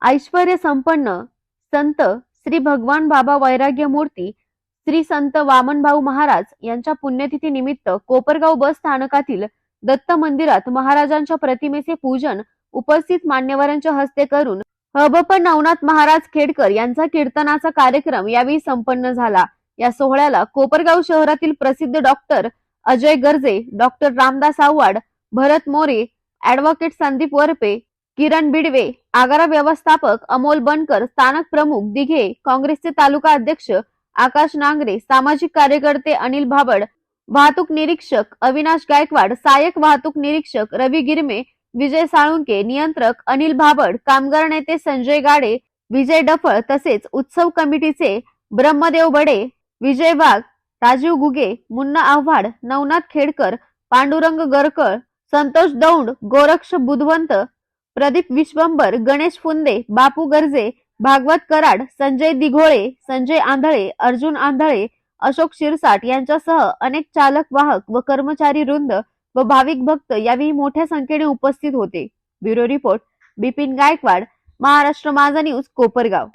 ऐश्वर्य संपन्न संत श्री भगवान बाबा वैराग्य मूर्ती श्री संत वामनभाऊ महाराज यांच्या पुण्यतिथी निमित्त कोपरगाव बस स्थानकातील दत्त मंदिरात महाराजांच्या प्रतिमेचे पूजन उपस्थित मान्यवरांच्या हस्ते करून हबप नवनाथ महाराज खेडकर यांचा कीर्तनाचा कार्यक्रम यावेळी संपन्न झाला। या सोहळ्याला कोपरगाव शहरातील प्रसिद्ध डॉक्टर अजय गर्जे, डॉक्टर रामदास आव्हाड, भरत मोरे, ॲडव्होकेट संदीप वरपे, किरण बिडवे, आगारा व्यवस्थापक अमोल बनकर, स्थानक प्रमुख दिघे, काँग्रेसचे तालुका अध्यक्ष आकाश नांगरे, सामाजिक कार्यकर्ते अनिल भाबड, वाहतूक निरीक्षक अविनाश गायकवाड, सहाय्यक वाहतूक निरीक्षक रवी गिरमे, विजय साळुंके, नियंत्रक अनिल भाबड, कामगार नेते संजय गाडे, विजय डफळ तसेच उत्सव कमिटीचे ब्रह्मदेव बडे, विजय वाघ, राजीव गुगे, मुन्ना आव्हाड, नवनाथ खेडकर, पांडुरंग गरकळ, संतोष दौंड, गोरक्ष बुधवंत, प्रदीप विश्वंबर, गणेश फुंदे, बापू गर्जे, भागवत कराड, संजय दिघोळे, संजय आंधळे, अर्जुन आंधळे, अशोक शिरसाट यांच्यासह अनेक चालक, वाहक व कर्मचारी वृंद व भाविक भक्त यावेळी मोठ्या संख्येने उपस्थित होते। ब्युरो रिपोर्ट बिपिन गायकवाड, महाराष्ट्र माझा न्यूज, कोपरगाव।